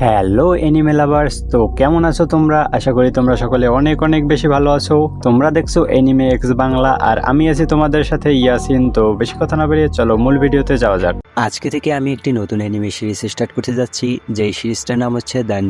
Hello anime lovers, তো কেমন আছো তোমরা? আশা করি তোমরা সকলে অনেক অনেক বেশি ভালো আছো। তোমরা দেখছো এনিমে এক্স বাংলা আর আমি আছি তোমাদের সাথে ইয়াসিন। তো বেশি কথা না বেরিয়ে চলো মূল ভিডিওতে যাওয়া যাক। আজকে থেকে আমি একটি নতুন অ্যানিমে সিরিজ স্টার্ট করতে যাচ্ছি, যেই সিরিজটার নাম হচ্ছে দান।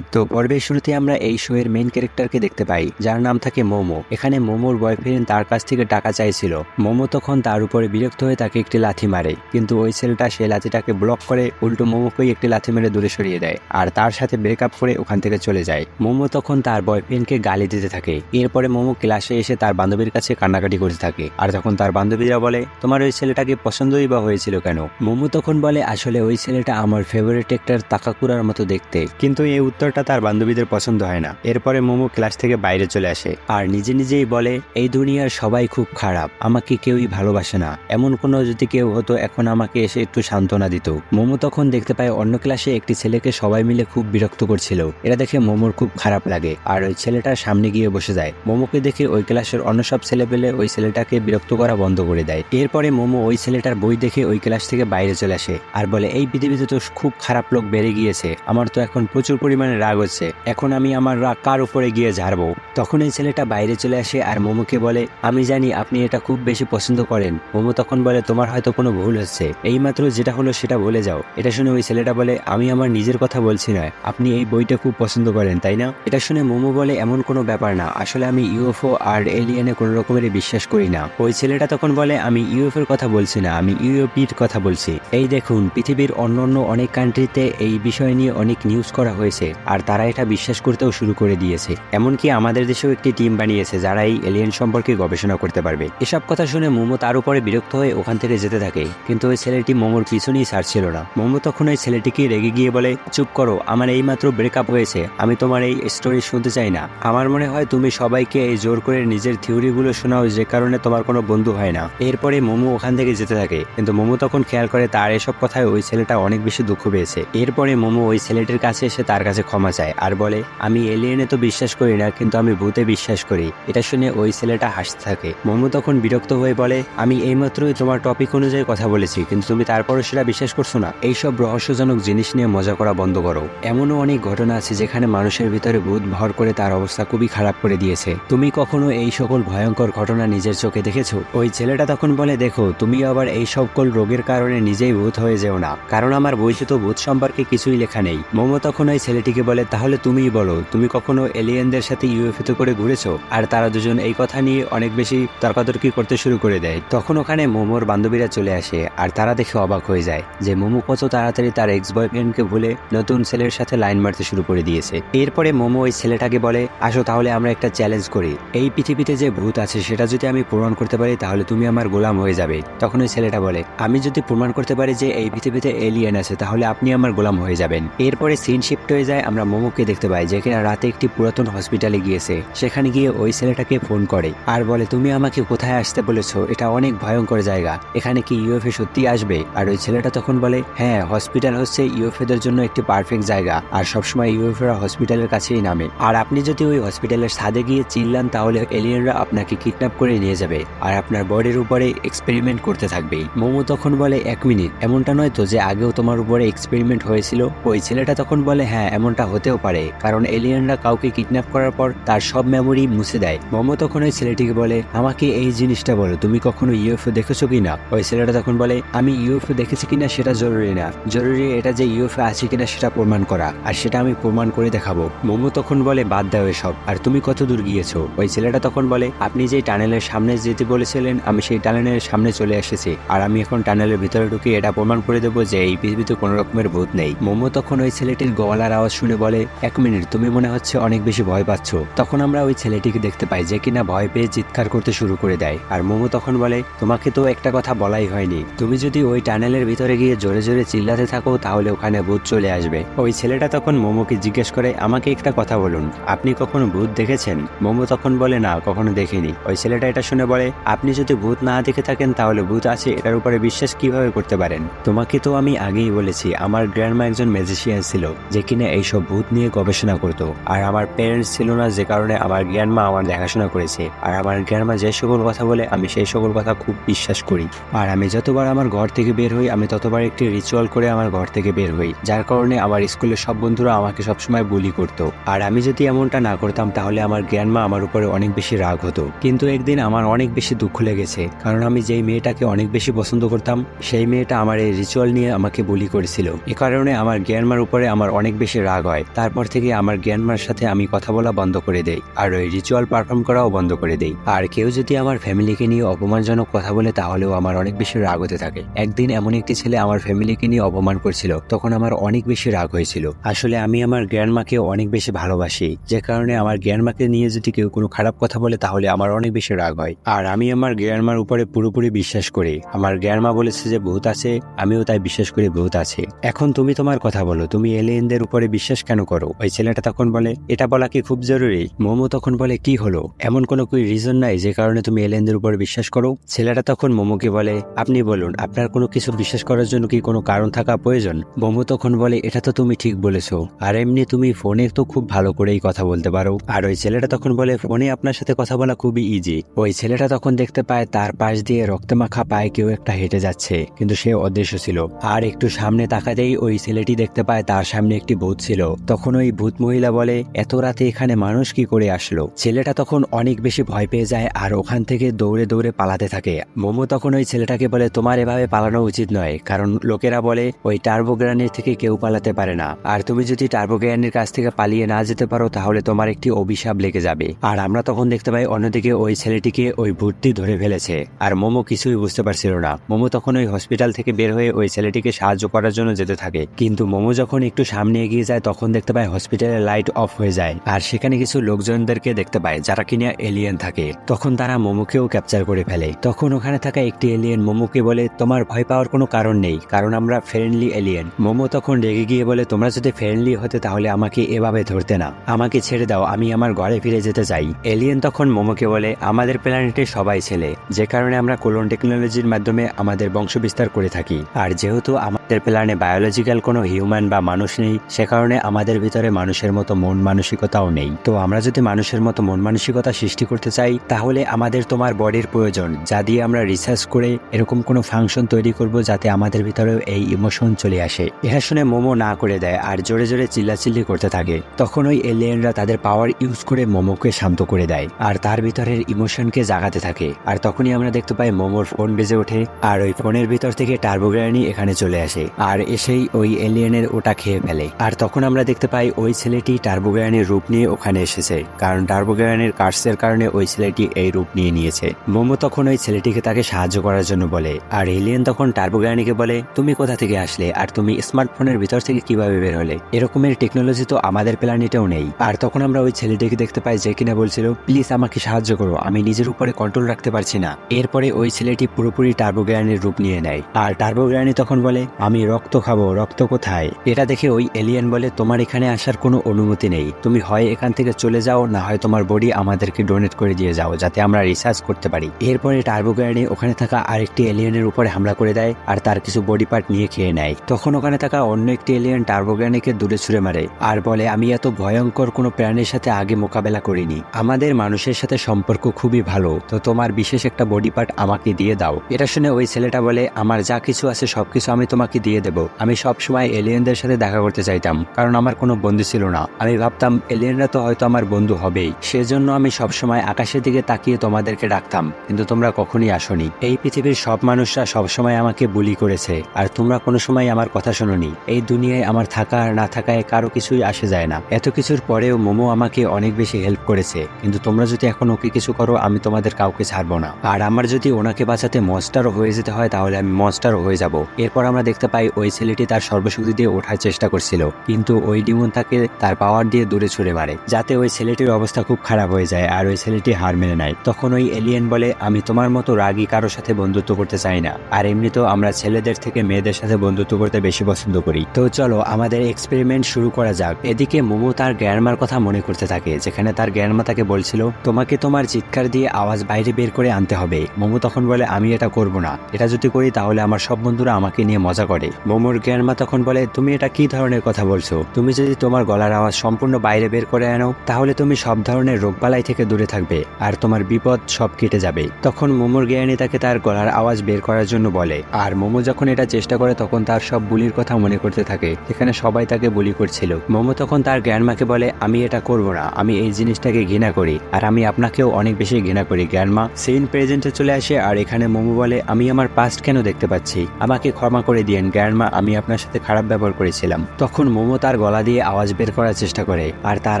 তো পর্বের শুরুতে আমরা এই শো এর মেইন ক্যারেক্টারকে দেখতে পাই, যার নাম থাকে মোমো। এখানে মোমোর বয়ফ্রেন্ড তার কাছ থেকে টাকা চাইছিল। মোমো তখন তার উপরে বিরক্ত হয়ে তাকে একটি লাথি মারে, কিন্তু ওই ছেলেটা সেই লাথিটাকে ব্লক করে উল্টো মোমোকেই একটি লাথি মেরে দূরে সরিয়ে দেয় আর তার সাথে ব্রেকআপ করে ওখান থেকে চলে যায়। মোমো তখন তার বয়ফ্রেন্ডকে গালি দিতে থাকে। এরপরে মোমো ক্লাসে এসে তার বান্ধবীর কাছে কান্নাকাটি করতে থাকে, আর তখন তার বান্ধবীরা বলে, তোমার ওই ছেলেটাকে পছন্দই বা হয়েছিল কেন? মোমো তখন বলে, আসলে ওই ছেলেটা আমার ফেভারিট একটা তাকাকুরার মতো দেখতে। কিন্তু এই উত্তরটা তার বান্ধবীদের পছন্দ হয় না। এরপরে মোমো ক্লাস থেকে বাইরে চলে আসে আর নিজে নিজেই বলে, এই দুনিয়ার সবাই খুব খারাপ, আমাকে কেউই ভালোবাসে না। এমন কোনো যদি কেউ হতো এখন আমাকে এসে একটু সান্ত্বনা দিত। মোমো তখন দেখতে পায় অন্য ক্লাসে একটি ছেলেকে সবাই মিলে খুব বিরক্ত করছিল। এটা দেখে মোমোর খুব খারাপ লাগে আর ওই ছেলেটার সামনে গিয়ে বসে যায়। মোমোকে দেখে ওই ক্লাসের অন্য সব ছেলে পেলে ওই ছেলেটাকে বিরক্ত করা বন্ধ করে দেয়। এরপরে মোমো ওই ছেলেটার বই দেখে ওই ক্লাস থেকে বাইরে চলে আসে আর বলে, এই পৃথিবীতে তো খুব খারাপ লোক বেড়ে গিয়েছে, আমার তো এখন প্রচুর পরিমাণে রাগ হচ্ছে, এখন আমি আমার রাগ কার উপরে গিয়ে ঝাড়বো? তখন এই ছেলেটা বাইরে চলে আসে আর মোমোকে বলে, আমি জানি আপনি এটা খুব বেশি পছন্দ করেন। মোমো তখন বলে, তোমার হয়তো কোনো ভুল হচ্ছে, এইমাত্র যেটা হলো সেটা বলে যাও। এটা শুনে ওই ছেলেটা বলে, আমি আমার নিজের কথা বলছি না, আপনি এই বইটা খুব পছন্দ করেন তাই না? এটা শুনে মোমো বলে, এমন কোনো ব্যাপার না, আসলে আমি ইউএফও আর এলিয়েনে কোনো রকমের বিশ্বাস করি না। ওই ছেলেটা তখন বলে, আমি ইউএফওর কথা বলছি না, আমি ইউএপির কথা বলছি। এই দেখুন, পৃথিবীর অন্যান্য অনেক কান্ট্রিতে এই বিষয় নিয়ে অনেক নিউজ করা হয়েছে আর তারা এটা বিশ্বাস করতেও শুরু করে দিয়েছে। এমনকি আমাদের দেশেও একটি টিম বানিয়েছে যারা এই এলিয়েন সম্পর্কে গবেষণা করতে পারবে। এসব কথা শুনে মোমো তার উপরে বিরক্ত হয়ে ওখান থেকে যেতে থাকে, কিন্তু ওই ছেলেটি মোমোর পিছনেই ছাড়ছিল না। মোমো তখন ওই ছেলেটিকে রেগে গিয়ে বলে, চুপ করো, আমার এইমাত্র ব্রেকআপ হয়েছে, আমি তোমার এই স্টোরি শুনতে চাই না। আমার মনে হয় তুমি সবাইকে এই জোর করে নিজের থিওরিগুলো শোনাও, যে কারণে তোমার কোনো বন্ধু হয় না। এরপরে মোমো ওখান থেকে যেতে থাকে, কিন্তু মোমো তখন খেয়াল করে তার এসব কথায় ওই ছেলেটা অনেক বেশি দুঃখ পেয়েছে। এরপরে মোমো ওই ছেলেটির কাছে এসে তার কাছে ক্ষমা চায় আর বলে, আমি এলিয়েনে তো বিশ্বাস করি না, কিন্তু আমি ভূতে বিশ্বাস করি। এটা শুনে ওই ছেলেটা হাসতে থাকে। মোমো তখন বিরক্ত হয়ে বলে, আমি এইমাত্রই তোমার টপিক অনুযায়ী কথা বলেছি, কিন্তু তুমি তারপরও সেটা বিশ্বাস করছো না। এইসব রহস্যজনক জিনিস নিয়ে মজা করা বন্ধ করো। এমনও অনেক ঘটনা আছে যেখানে মানুষের ভিতরে ভূত ভর করে তার অবস্থা খুবই খারাপ করে দিয়েছে। তুমি কখনো এই সকল ভয়ঙ্কর ঘটনা নিজের চোখে দেখেছো? ওই ছেলেটা তখন বলে, দেখো, তুমি আবার এই সকল রোগের কারণে নিজেই ভূত হয়ে যেও না, কারণ আমার বইতে তো ভূত সম্পর্কে কিছুই লেখা নেই। মোমো তখন ওই ছেলেটিকে বলে, তাহলে তুমিই বলো, তুমি কখনো এলিয়েনদের সাথে ইউএফওতে করে ঘুরেছো? আর তারা দুজন এই কথা নিয়ে অনেক বেশি তর্কাতর্কি করতে শুরু করে দেয়। তখন ওখানে মোমোর বান্ধবীরা চলে আসে আর তারা দেখে অবাক হয়ে যায় যে মোমো কত তাড়াতাড়ি তার এক্স বয়ফ্রেন্ডকে ভুলে নতুন ছেলের সাথে লাইন মারতে শুরু করে দিয়েছে। এরপরে মোমো ওই ছেলেটাকে বলে, আসো তাহলে আমরা একটা চ্যালেঞ্জ করি, এই পৃথিবীতে যে ভূত আছে সেটা যদি আমি প্রমাণ করতে পারি তাহলে তুমি আমার গোলাম হয়ে যাবে। তখন ওই ছেলেটা বলে, আমি যদি প্রমাণ করতে পারি যে এই পৃথিবীতে এলিয়েন আছে তাহলে আপনি আমার গোলাম হয়ে যাবেন। এরপরে সিন শিফট হয়ে যায়, আমরা মোমোকে দেখতে পাই যে কিনা রাতে একটি পুরাতন হসপিটালে গিয়েছে। সেখানে গিয়ে ওই ছেলেটাকে ফোন করে আর বলে, তুমি আমাকে কোথায় আসতে বলেছো, এটা অনেক ভয়ঙ্কর জায়গা, এখানে কি ইউএফও সত্যি আসবে? আর ওই ছেলেটা তখন বলে, হ্যাঁ, হসপিটাল হচ্ছে ইউএফওদের জন্য একটি পারফেক্ট জায়গা আর সবসময় ইউএফওরা হসপিটালের কাছেই নামে। আর আপনি যদি ওই হসপিটালের ছাদে গিয়ে চিল্লান তাহলে এলিয়েনরা আপনাকে কিডন্যাপ করে নিয়ে যাবে আর আপনার বডির উপরে এক্সপেরিমেন্ট করতে থাকবে। মোমো তখন বলে, এক মিনিট, এমনটা নয় তো যে আগেও তোমার উপরে এক্সপেরিমেন্ট হয়েছিল? ওই ছেলেটা তখন বলে, হ্যাঁ, এমনটা হতেও পারে, কারণ এলিয়েনরা কাউকে কিডন্যাপ করার পর তার সব মেমোরি মুছে দেয়। মোমো তখন ওই ছেলেটিকে বলে, আমাকে এই জিনিসটা বলো, তুমি কখনো ইউএফও দেখেছো কিনা? ওই ছেলেটা তখন বলে, আমি ইউএফও দেখেছি কিনা সেটা জরুরি না, জরুরি এটা যে ইউএফও আছে কিনা সেটা প্রমাণ করা, আর সেটা আমি প্রমাণ করে দেখাবো। মোমো তখন বলে, বাদ দাও এসব, আর তুমি কত দূর গিয়েছো? ওই ছেলেটা তখন বলে, আপনি যে টানেলের সামনে যেতে বলেছিলেন আমি সেই টানেলের সামনে চলে এসেছি, আর আমি এখন টানেলের ভিতরে ঢুকে এটা প্রমাণ করে দেবো যে এই পৃথিবীতে কোনো রকমের ভূত নেই। মোমো তখন ওই ছেলেটির গলার আওয়াজ শুনে বলে, এক মিনিট, তুমি মনে হচ্ছে অনেক বেশি ভয় পাচ্ছ। তখন আমরা ওই ছেলেটিকে দেখতে পাই যে কিনা ভয় পেয়ে চিৎকার করতে শুরু করে দেয়। আর মোমো তখন বলে, তোমাকে তো একটা কথা বলাই হয়নি, তুমি যদি ওই টানেলের ভিতরে গিয়ে জোরে জোরে চিল্লাতে থাকো তাহলে ওখানে ভূত চলে আসবে। ওই ছেলেটা তখন মোমোকে জিজ্ঞেস করে, আমাকে একটা কথা বলুন, আপনি কখনো ভূত দেখেছেন? মোমো তখন বলে, না, কখনো দেখিনি। ওই ছেলেটা এটা শুনে বলে, আপনি যদি ভূত না দেখে থাকেন তাহলে ভূত আছে এটার উপরে বিশ্বাস কিভাবে করতে করতে পারেন। তোমাকে তো আমি আগেই বলেছি আমার গ্র্যান্ডমা একজন ম্যাজিশিয়ান ছিল যে কিনা এইসব ভূত নিয়ে গবেষণা করতো। আর আমার প্যারেন্টস ছিল না, যে কারণে আমার গ্র্যান্ডমা আমার দেখাশোনা করেছে। আর আমার গ্র্যান্ডমা যে সকল কথা বলে আমি সেই সকল কথা খুব বিশ্বাস করি। আর আমি যতবার আমার ঘর থেকে বের হই আমি ততবার একটি রিচুয়াল করে আমার ঘর থেকে বের হই, যার কারণে আমার স্কুলের সব বন্ধুরা আমাকে সবসময় বুলি করতো। আর আমি যদি এমনটা না করতাম তাহলে আমার গ্র্যান্ডমা আমার উপরে অনেক বেশি রাগ হতো। কিন্তু একদিন আমার অনেক বেশি দুঃখ লেগেছে, কারণ আমি যেই মেয়েটাকে অনেক বেশি পছন্দ করতাম সেই মেয়েটা আমার এই রিচুয়াল নিয়ে আমাকে বুলি করেছিল। এ কারণে আমার গ্র্যান্ডমার উপরে আমার অনেক বেশি রাগ হয়। তারপর থেকে আমার গ্র্যান্ডমার সাথে আমি কথা বলা বন্ধ করে দেই আর ওই রিচুয়াল পারফর্ম করাও বন্ধ করে দেই। আর কেউ যদি আমার ফ্যামিলিকে নিয়ে অপমানজনক কথা বলে তাহলেও আমার অনেক বেশি রাগ হতে থাকে। একদিন এমন একটি ছেলে আমার ফ্যামিলিকে নিয়ে অপমান করছিল, তখন আমার অনেক বেশি রাগ হয়েছিল। আসলে আমি আমার গ্র্যান্ডমাকে অনেক বেশি ভালোবাসি, যে কারণে আমার গ্র্যান্ডমাকে নিয়ে যদি কেউ কোনো খারাপ কথা বলে তাহলে আমার অনেক বেশি রাগ হয়। আর আমি আমার গ্র্যান্ডমার উপরে পুরোপুরি বিশ্বাস করি। আমার গ্র্যান্ডমা বলেছে যে ভূত আছে, আমিও তাই বিশ্বাস করি ভূত আছে। এখন তুমি তোমার কথা বলো, তুমি এলিয়েনদের উপরে বিশ্বাস কেন করো? ওই ছেলেটা তখন বলে, এটা বলা কি খুব জরুরি? মোমো তখন বলে, কি হলো, এমন কোনো রিজন নাই যে কারণে তুমি এলিয়েনদের উপরে বিশ্বাস করো? ছেলেটা তখন মোমোকে বলে, আপনি বলুন, আপনার কোনো কিছু বিশ্বাস করার জন্য কি কোনো কারণ থাকা প্রয়োজন? মোমো তখন বলে, এটা তো তুমি ঠিক বলেছো, আর এমনি তুমি ফোনে তো খুব ভালো করেই কথা বলতে পারো। আর ওই ছেলেটা তখন বলে, ফোনে আপনার সাথে কথা বলা খুবই ইজি। ওই ছেলেটা তখন দেখতে পায় তার পাশ দিয়ে রক্তমাখা পায়ে কেউ একটা হেঁটে যাচ্ছে, কিন্তু সে অদৃশ্য ছিল। আর একটু সামনে তাকাতেই ওই ছেলেটি দেখতে পায় তার সামনে একটি ভূত ছিল। তখন ওই ভূত মহিলা বলে, এত রাতে এখানে মানুষ কি করে আসলো? ছেলেটা তখন অনেক বেশি ভয় পেয়ে যায় আর ওখান থেকে দৌড়ে দৌড়ে পালাতে থাকে। মোমো তখন ওই ছেলেটাকে বলে, তোমার এভাবে পালানো উচিত নয়, কারণ লোকেরা বলে ওই টার্বোগ্রানির থেকে কেউ পালাতে পারে না। আর তুমি যদি টার্বোগ্রানির কাছ থেকে পালিয়ে না যেতে পারো তাহলে তোমার একটি অভিশাপ লেগে যাবে। আর আমরা তখন দেখতে পাই অন্যদিকে ওই ছেলেটিকে ওই ভূতটি ধরে ফেলেছে। আর মোমো কিছুই বুঝতে পারছিল না। মোমো তখন ওই হসপিটাল থেকে বের হয়ে ওই ছেলেটিকে সাহায্য করার জন্য যেতে থাকে, কিন্তু মোমো যখন একটু সামনে এগিয়ে যায় তখন দেখতে পায় হসপিটালের লাইট অফ হয়ে যায়। আর সেখানে কিছু লোকজনদেরকে দেখতে পায় যারা কিনা এলিয়েন থাকে। তখন তারা মোমোকেও ক্যাপচার করে ফেলে। তখন ওখানে থাকা একটি এলিয়েন মোমোকে বলে, তোমার ভয় পাওয়ার কোনো কারণ নেই, কারণ আমরা ফ্রেন্ডলি এলিয়েন। মোমো তখন রেগে গিয়ে বলে, তোমরা যদি ফ্রেন্ডলি হতে তাহলে আমাকে এভাবে ধরতে না, আমাকে ছেড়ে দাও, আমি আমার ঘরে ফিরে যেতে চাই। এলিয়েন তখন মোমোকে বলে, আমাদের প্ল্যানেটে সবাই ছেলে, যে কারণে আমরা কোলন টেকনোলজির মাধ্যমে আমাদের বংশ বিস্তার করে থাকি। আর যেহেতু আমাদের প্ল্যানে বায়োলজিক্যাল কোনো হিউম্যান বা মানুষ নেই, সে কারণে আমাদের ভিতরে মানুষের মতো মন মানসিকতাও নেই। তো আমরা যদি মানুষের মতো মন মানসিকতা সৃষ্টি করতে চাই তাহলে আমাদের তোমার বডির প্রয়োজন, যা দিয়ে আমরা রিসার্চ করে এরকম কোনো ফাংশন তৈরি করব যাতে আমাদের ভিতরে এই ইমোশন চলে আসে। এটা শুনে মোমো না করে দেয় আর জোরে জোরে চিল্লাচিল্লি করতে থাকে। তখন ওই এলিয়েনরা তাদের পাওয়ার ইউজ করে মোমোকে শান্ত করে দেয় আর তার ভিতরের ইমোশনকে জাগাতে থাকে। আর তখনই আমরা দেখতে পাই মোমোর ফোন বেজে ওঠে আর ওই ফোনের ভিতর থেকে টার্বোগ্রানি এখানে চলে আসে আর এসেই ওই এলিয়েনের ওটা খেয়ে ফেলে। আর তখন আমরা দেখতে পাই ওই ছেলেটি টার্বোগ্রানির রূপ নিয়ে ওখানে এসেছে, কারণ টার্বোগ্রানির কার্সের কারণে ওই ছেলেটি এই রূপ নিয়ে নিয়েছে। মোমো তখন ওই ছেলেটিকে তাকে সাহায্য করার জন্য বলে আর এলিয়েন তখন টার্বোগ্রানিকে বলে, তুমি কোথা থেকে আসলে আর তুমি স্মার্টফোনের ভিতর থেকে কিভাবে বের হলে? এরকমের টেকনোলজি তো আমাদের প্ল্যানেটেও নেই। আর তখন আমরা ওই ছেলেটিকে দেখতে পাই যে কিনা বলছিল, প্লিজ আমাকে সাহায্য করো, আমি নিজের উপরে কন্ট্রোল রাখতে পারছি না। এরপরে ওই ছেলেটি পুরোপুরি টার্বোগ্রানির রূপ নিয়ে নেয় আর টার্বোগ্রানি তখন বলে, আমি রক্ত খাবো, রক্ত কোথায়? এটা দেখে ওই এলিয়েন বলে, তোমার এখানে আসার কোনো অনুমতি নেই, তুমি হয় এখান থেকে চলে যাও না হয় তোমার বডি আমাদেরকে ডোনেট করে দিয়ে যাও যাতে আমরা রিসার্চ করতে পারি। এরপরে টার্বোগ্রানি ওখানে থাকা আরেকটি এলিয়েনের উপরে হামলা করে দেয় আর তার কিছু বডি পার্ট নিয়ে খেয়ে নেয়। তখন ওখানে থাকা অন্য একটি এলিয়েন টার্বোগ্রানিকে দূরে ছুড়ে মারে আর বলে, আমি এত ভয়ঙ্কর কোনো প্রাণীর সাথে আগে মোকাবেলা করিনি, আমাদের মানুষের সাথে সম্পর্ক খুবই ভালো, তো তোমার বিশেষ একটা বডি পার্ট আমাকে দিয়ে দাও। এটা শুনে ওই ছেলেটা বলে, আমার যা কিছু আছে সবকিছু আমি তোমাকে দিয়ে দেবো। আমি সবসময় এলিয়েনদের সাথে দেখা করতে চাইতাম, কারণ আমার কোনো বন্ধু ছিল না। আমি ভাবতাম এলিয়েনরা তো হয়তো আমার বন্ধু হবেই, সেজন্য আমি সবসময় আকাশের দিকে তাকিয়ে তোমাদেরকে ডাকতাম, কিন্তু তোমরা কখনই আসোনি। এই পৃথিবীর সব মানুষরা সবসময় আমাকে বুলি করেছে আর তোমরা কোনো সময় আমার কথা শোনোনি। এই দুনিয়ায় আমার থাকা আর না থাকায় কারো কিছুই আসে যায় না। এত কিছুর পরেও মোমো আমাকে অনেক বেশি হেল্প করেছে, কিন্তু তোমরা যদি এখন ওকে কিছু করো আমি তোমাদের কাউকে ছাড়বো না। আর আমার যদি ওনাকে বাঁচাতে মনস্টারও হয়ে যেতে হয় তাহলে আমি মনস্টারও হয়ে যাব। এরপর আমরা দেখতে পাই ওই ছেলেটি তার সর্বশক্তি দিয়ে ওঠার চেষ্টা করছিল, কিন্তু ওই ডিমন তাকে তার পাওয়ার দিয়ে দূরে ছুড়ে মারে, যাতে ওই ছেলেটির অবস্থা খুব খারাপ হয়ে যায় আর ওই ছেলেটি হার মেনে নেয়। তখন ওই এলিয়েন বলে, আমি তোমার মতো রাগী কারোর সাথে বন্ধুত্ব করতে চাই না, আর এমনিতেও আমরা ছেলেদের থেকে মেয়েদের সাথে বন্ধুত্ব করতে বেশি পছন্দ করি। তো চলো আমাদের এক্সপেরিমেন্ট শুরু করা যাক। এদিকে মোমো তার গ্র্যান্ডমার কথা মনে করতে থাকে, যেখানে তার গ্র্যান্ডমা তাকে বলছিল, তোমাকে তোমার চিৎকার দিয়ে আওয়াজ বাইরে বের করে আনতে হবে। মোমো তখন বলে, আমি এটা করব না, এটা যদি করি তাহলে বলে আমার সব বন্ধুরা আমাকে নিয়ে মজা করে। মোমোর গ্র্যান্ডমা তখন বলে তুমি এটা কি ধরনের কথা বলছো? তুমি যদি তোমার গলার আওয়াজ সম্পূর্ণ বাইরে বের করে আনো তাহলে তুমি সব ধরনের রোগবালাই থেকে দূরে থাকবে আর তোমার বিপদ সব কেটে যাবে। তখন মোমোর জ্ঞানী তাকে তার গলার আওয়াজ বের করার জন্য বলে, আর মোমো যখন এটা চেষ্টা করে তখন তার সব বুলির কথা মনে করতে থাকে, এখানে সবাই তাকে বুলি করছিল। মোমো তখন তার গ্র্যান্ডমাকে বলে আমি এটা করব না, আমি এই জিনিসটাকে ঘৃণা করি আর আমি আপনাকেও অনেক বেশি ঘৃণা করি গ্র্যান্ডমা। সিন প্রেজেন্টে চলে আসে আর এখানে মোমো বলে আমি আমার পাস্ট কেন দেখতে পাচ্ছি, আমাকে ক্ষমা করে দিয়েন গ্র্যান্ডমা, আমি আপনার সাথে খারাপ ব্যবহার করেছিলাম। তখন মোমো তার গলা দিয়ে আওয়াজ বের করার চেষ্টা করে আর তার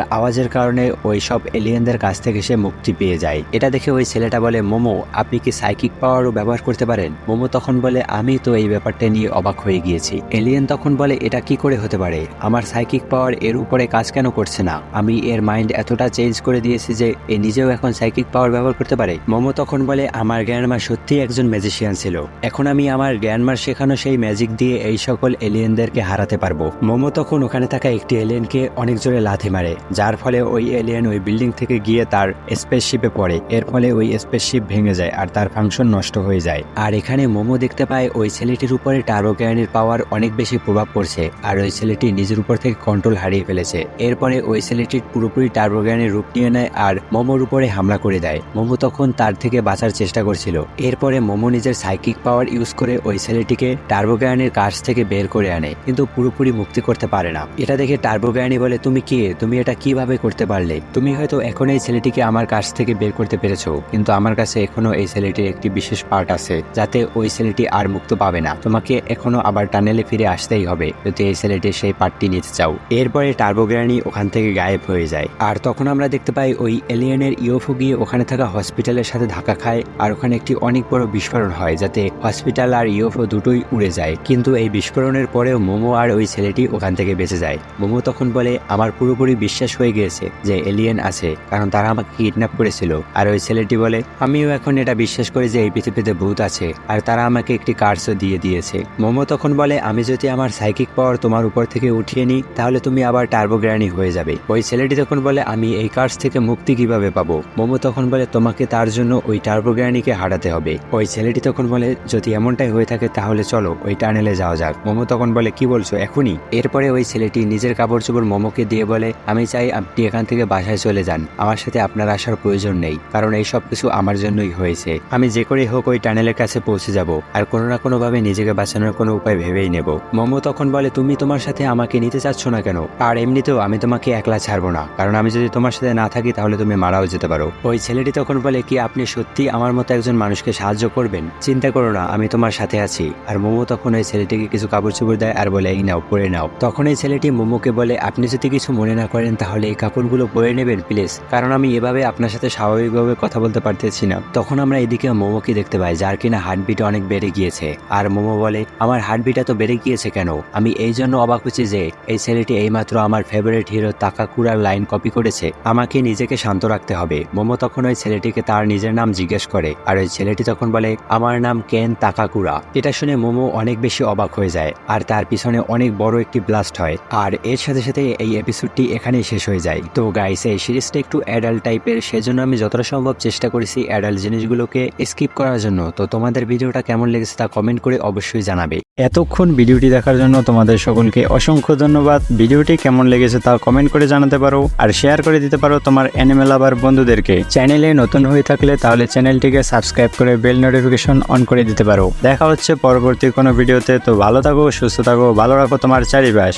আওয়াজের কারণে ওই সব এলিয়েনদের কাছ থেকে সে মুক্তি পেয়ে যায়। এটা দেখে ওই ছেলেটা বলে মোমো আপনি কি সাইকিক পাওয়ারও ব্যবহার করতে পারেন? মোমো তখন বলে আমি তো এই ব্যাপারটা নিয়ে অবাক হয়ে গিয়েছি। এলিয়েন তখন বলে এটা কি করে হতে পারে, আমার সাইকিক পাওয়ার এর উপরে কাজ কেন করছে না? আমি এর মাইন্ড এতটা চেঞ্জ করে দিয়েছি যে এ নিজেও এখন সাইকিক পাওয়ার ব্যবহার করতে পারে। মোমো তখন বলে আমার গ্র্যান্ডমা সত্যি একজন ম্যাজিশিয়ান ছিল, এখন আমি আমার গ্র্যান্ডমার শেখানো সেই ম্যাজিক দিয়ে এই সকল এলিয়েনদেরকে হারাতে পারবো। মোমো তখন ওখানে থাকা একটি এলিয়েনকে অনেক জোরে লাথি মারে, যার ফলে ওই এলিয়েন ওই বিল্ডিং থেকে গিয়ে তার স্পেসশিপে পড়ে, এর ফলে ওই স্পেসশিপ ভেঙে যায় আর তার ফাংশন নষ্ট হয়ে যায়। আর এখানে মোমো দেখতে পায় ওই ছেলেটির উপরে টার্বো জ্ঞানের পাওয়ার অনেক বেশি প্রভাব পড়ছে আর ওই ছেলেটি নিজের উপর থেকে কন্ট্রোল হারিয়ে ফেলেছে। এরপরে ওই ছেলেটির পুরোপুরি টার্বো জ্ঞানের রূপ নিয়ে নেয় আর মোমোর উপরে হামলা করে দেয়। মোমো তখন তার থেকে বাঁচার চেষ্টা করছিল। এরপরে মোমো নিজের সাইকিক পাওয়ার ইউজ করে ওই ছেলেটিকে টার্বো জ্ঞানের কাছ থেকে বের করে আনে, কিন্তু পুরোপুরি মুক্তি করতে পারে না। এটা দেখে টার্বো জ্ঞানী বলে তুমি কে, তুমি এটা কিভাবে করতে পারলে? তুমি হয়তো এখন এই ছেলেটিকে আমার কাছ থেকে বের করতে পেরেছো, কিন্তু আমার কাছে এখনো এই ছেলেটির একটি বিশেষ পার্ট আছে যাতে ওই ছেলেটি আর মুক্ত পাবে না। তোমাকে এখনো আবার টানেলে ফিরে আসতেই হবে যদি এই ছেলেটির সেই পার্টটি নিতে চাও। এরপরে টার্বো জ্ঞানী ওখান থেকে গায়েব হয়ে যায় আর তখন আমরা দেখতে পাই ওই এলিয়েনের ইউএফও গিয়ে ওখানে থাকা হসপিটালের সাথে ধাক্কা খায় আর ওখানে একটি অনেক বড় বিস্ফোরণ হয় যাতে হসপিটাল আর ইউএফও দুটোই উড়ে যায়। কিন্তু এই বিস্ফোরণের পরেও মোমো আর ওই ছেলেটি ওখান থেকে বেঁচে যায়। মোমো তখন বলে আমার পুরোপুরি বিশ্বাস হয়ে গিয়েছে যে এলিয়েন আছে, কারণ তারা আমাকে কিডন্যাপ করেছিল। আর ওই ছেলেটি বলে আমিও এখন এটা বিশ্বাস করি যে এই পৃথিবীতে ভূত আছে আর তারা আমাকে একটি কার্সও দিয়ে দিয়েছে। মোমো তখন বলে আমি যদি আমার সাইকিক পাওয়ার তোমার উপর থেকে উঠিয়ে নিই তাহলে তুমি আবার টার্বো জ্ঞানী হয়ে যাবে। ওই ছেলেটি তখন বলে আমি এই কার্স থেকে মুক্তি কিভাবে পাবো? মোমো তখন বলে তোমাকে তার জন্য ওই টার্বো জ্ঞানীকে হারাতে হবে। ওই ছেলেটি তখন বলে যদি এমনটাই হয়ে থাকে তাহলে চলো ওই টানেলে যাওয়া যাক। মোমো তখন বলে কি বলছো এখনই? এরপরে ওই ছেলেটি নিজের কাপড় চোপড় মোমোকে দিয়ে বলে আমি চাই আপনি এখান থেকে বাসায় চলে যান, আমার সাথে আপনার আসার প্রয়োজন নেই, কারণ এই সব কিছু আমার জন্যই হয়েছে। আমি যে করে হোক ওই টানেলের কাছে পৌঁছে যাব আর কোনো না কোনো ভাবে নিজেকে বাঁচানোর কোনো উপায় ভেবেই নেব। মোমো তখন বলে তুমি তোমার সাথে আমাকে নিতে চাচ্ছ না কেন? আর এমনিতেও আমি তোমাকে একলা ছাড়বো না, কারণ আমি যদি তোমার সাথে না থাকি তাহলে তুমি মারাও যেতে পারো। ওই ছেলেটি তখন বলে কি আপনি সত্যি আমার মতো একজন মানুষকে সাহায্য করবেন? চিন্তা করো না, আমি তোমার সাথে আছি। আর মোমো তখন ওই ছেলেটিকে কিছু কাপড় চোপড় দেয় আর বলে এই নাও পরে নাও। তখন এই ছেলেটি মোমোকে বলে আপনি যদি কিছু মনে না করেন তাহলে এই কাপড়গুলো পরে নেবেন প্লিজ, কারণ আমি এভাবে আপনার সাথে স্বাভাবিকভাবে কথা বলতে পারতেছি না। তখন আমরা এদিকে মোমোকে দেখতে পাই যার কিনা হার্টবিট অনেক বেড়ে গিয়েছে। আর মোমো বলে আমার হার্টবিট এত বেড়ে গিয়েছে কেন? আমি এই জন্য অবাক হচ্ছি যে এই ছেলেটি এইমাত্র আমার ফেভারিট হিরো তাকাকুরার লাইন কপি করেছে, আমাকে নিজেকে শান্ত রাখতে হবে। মোমো তখন ওই ছেলেটিকে তার নিজের নাম জিজ্ঞেস করে আর ওই ছেলেটি তখন বলে আমার নাম কেন তাকাকুরা। এটা শুনে মোমো অনেক বেশি অবাক হয়ে যায় আর তার পিছনে অনেক বড় একটি ব্লাস্ট হয়। আর এর সাথে সাথে এই এপিসোডটি এখানেই শেষ হয়ে যায়। তো গাইস এই সিরিজটা একটু অ্যাডাল্ট টাইপের, সেজন্য আমি যতটা সম্ভব চেষ্টা করেছি অ্যাডাল্ট জিনিসগুলোকে স্কিপ করার জন্য। তো তোমাদের ভিডিওটা কেমন লেগেছে তা কমেন্ট করে অবশ্যই জানাবে। এতক্ষণ ভিডিওটি দেখার জন্য তোমাদের সকলকে অসংখ্য ধন্যবাদ। ভিডিওটি কেমন লেগেছে তা কমেন্ট করে জানাতে পারো আর শেয়ার করে দিতে পারো তোমার অ্যানিমে লাভার বন্ধুদেরকে। চ্যানেলে নতুন হয়ে থাকলে তাহলে চ্যানেলটিকে সাবস্ক্রাইব করে বেল নোটিফিকেশন অন করে দিতে পারো। দেখা হচ্ছে পরবর্তী কোনো ভিডিওতে। তো ভালো থাকো, সুস্থ থাকো, ভালো রাখো তোমার চারিপাশ।